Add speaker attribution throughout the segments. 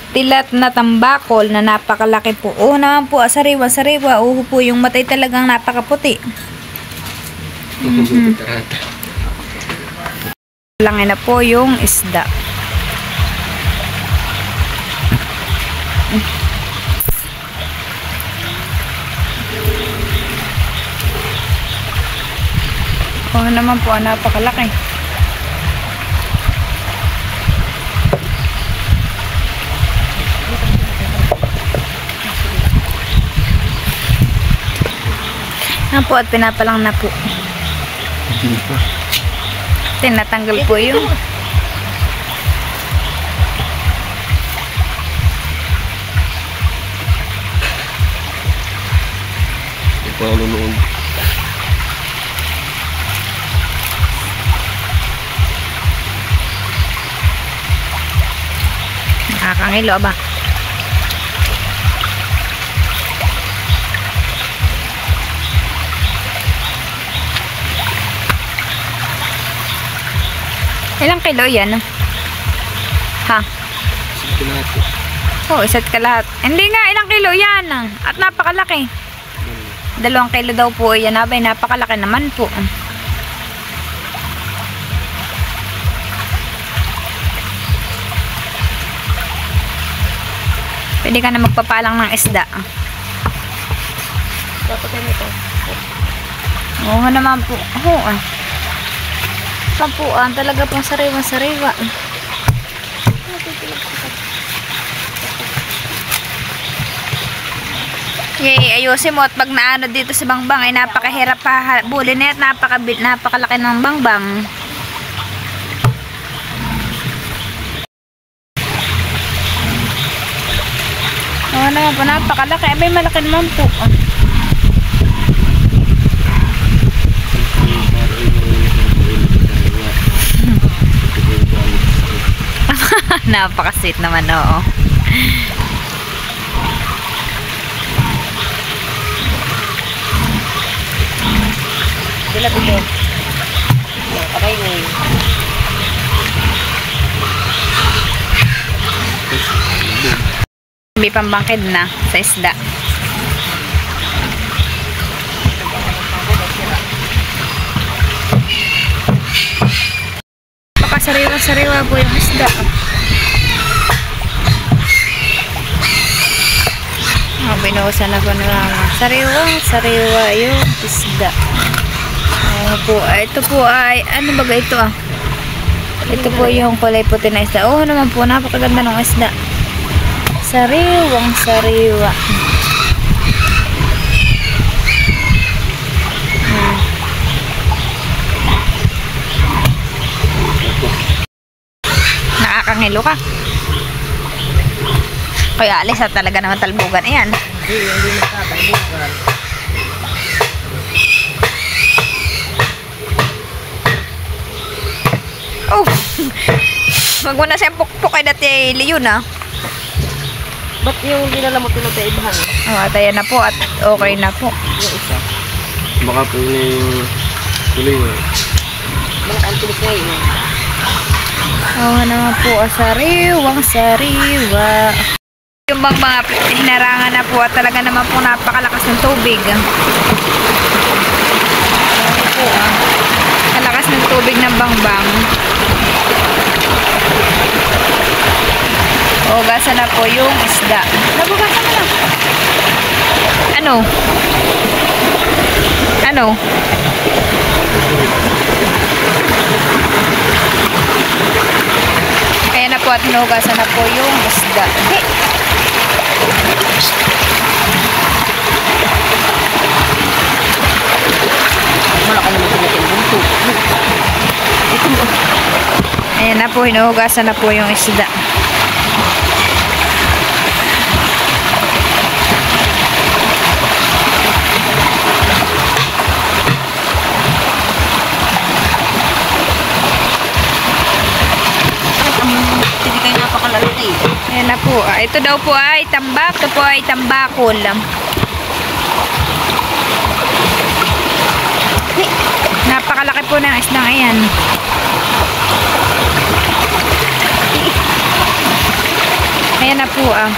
Speaker 1: tilat na tambakol na napakalaki po. Oo naman po, sariwa. Oo po, yung matay talagang napakaputi. Langin na po yung isda. Oo naman po, napakalaki. Yan po at pinapalang na po. Tinatanggal po yung
Speaker 2: ito ang nunood.
Speaker 1: nakakangilo ba? Ilang kilo yan? Ha? Oo, isa't kalahat. Hindi nga, ilang kilo yan? At napakalaki. 2 kilo daw po yan. Abay, napakalaki naman po. Pwede ka na magpapalang ng isda.
Speaker 2: Papatay nito.
Speaker 1: Oo naman po. Oo Papuan, talaga pong sariwa. Yay, ayusin mo at pag naano dito si Bangbang ay napakahirap pa bulin at napakalaki ng Bangbang. Oo naman po, napakalaki. Abay, malaki naman po. Napaka-sweet naman, oo.
Speaker 2: Sila dito. Patay na yun.
Speaker 1: May pambangkid na sa isda. Sariwa po yung isda. Binuhusan na po nila. Sariwa yung isda. Ito po ay, ano ba ito Ito po yung kulay puti na isda. Oo naman po, napakaganda ng isda. Sariwa. Nakakangilo ka. Kaya alis at talaga naman talbugan. Ayan.
Speaker 2: Hindi nagtatalbugan.
Speaker 1: Oh! Wag mo na siyang pukpukay dati Leon
Speaker 2: Ba't yung dinala mo pinagkaibahan?
Speaker 1: at ayan na po at okay na po.
Speaker 2: Yung isa. Baka po yung tuloy mo. Malaki ang tulik ngayon.
Speaker 1: Oo naman po, sariwa. Yung mga hinarangan na po at talaga naman po napakalakas ng tubig. Po kalakas ng tubig ng Bangbang. Hugasan na po yung isda. Nabugasan mo na. Ano? Kaya na po at hinugasan na po yung isda.
Speaker 2: Wala ka naman natin bunto.
Speaker 1: Ayan na po, hinuhugasan na po yung isda. Ayan na po. Ito daw po ay tambak. Ito po ay tambakol. Napakalaki po ng isdang ayan. Ayan na po ah.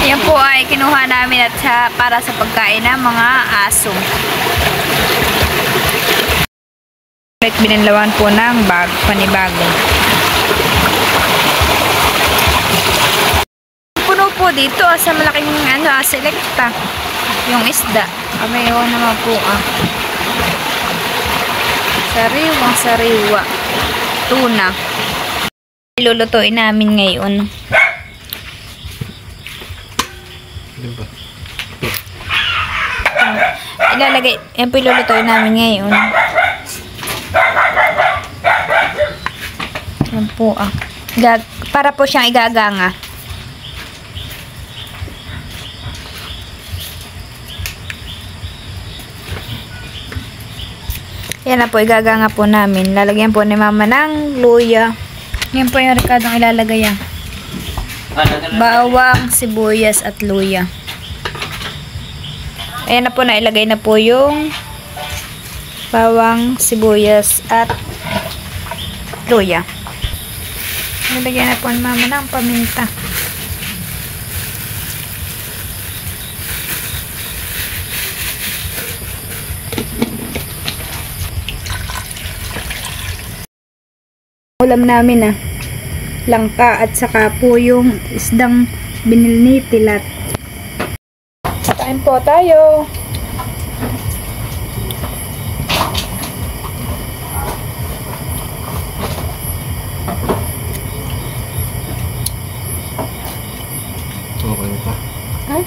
Speaker 1: Ayan po ay kinuha namin at para sa pagkain ng mga aso. Binanlawan po ng panibago. Puno po dito sa malaking selecta yung isda. Amayaw naman po ah. Sariwa. Tuna. Ilulutuin namin ngayon. Ilalagay, yan po ilulutuin namin ngayon. Yan po ah. Para po siyang igaganga. Yan na po, igaganga po namin. Lalagyan po ni mama ng luya. Yan po yung rekadong ilalagay yan. Bawang, sibuyas at luya. Ayan na po, nailagay na po yung bawang, sibuyas at luya. Nilagyan na po ni mama ng paminta. Ulam namin ah. Langka at saka po yung isdang binili ni Tilat. Kain po tayo.
Speaker 2: Okay pa.
Speaker 1: Ha?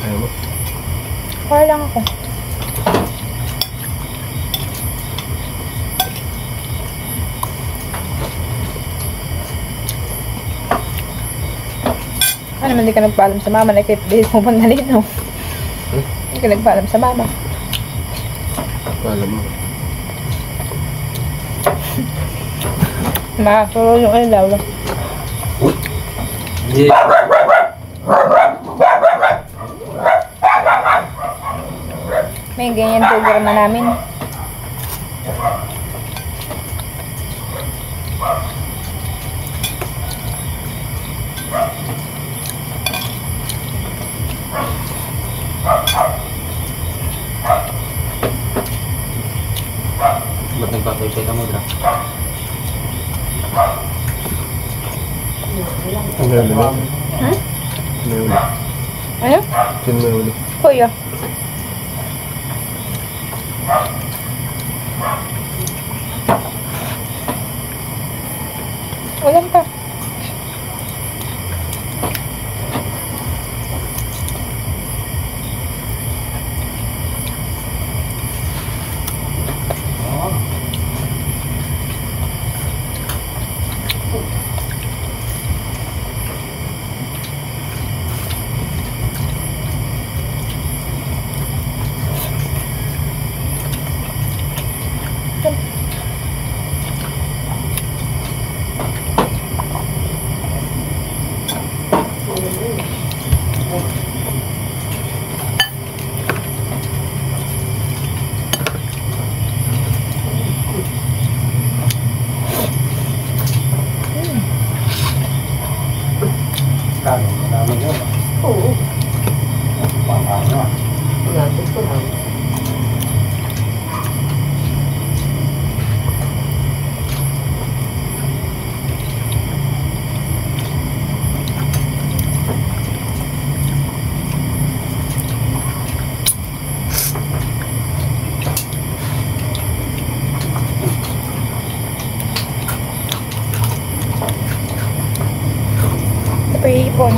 Speaker 2: Ayaw mo?
Speaker 1: Kaya lang ako. Ano naman di ka nagpaalam sa mama? Nakipit mo pang nalino. Hindi ka nagpaalam sa mama.
Speaker 2: Alam mo.
Speaker 1: Makakuro yung ilaw.
Speaker 2: Yeah.
Speaker 1: May ganyan program na namin.
Speaker 2: Ba't nagpapay ka mo, Dra? May uli ba?
Speaker 1: Ha?
Speaker 2: May uli.
Speaker 1: Ano?
Speaker 2: Sino may uli?
Speaker 1: Kuya. Walang pa. Oo. Ito pa iipon.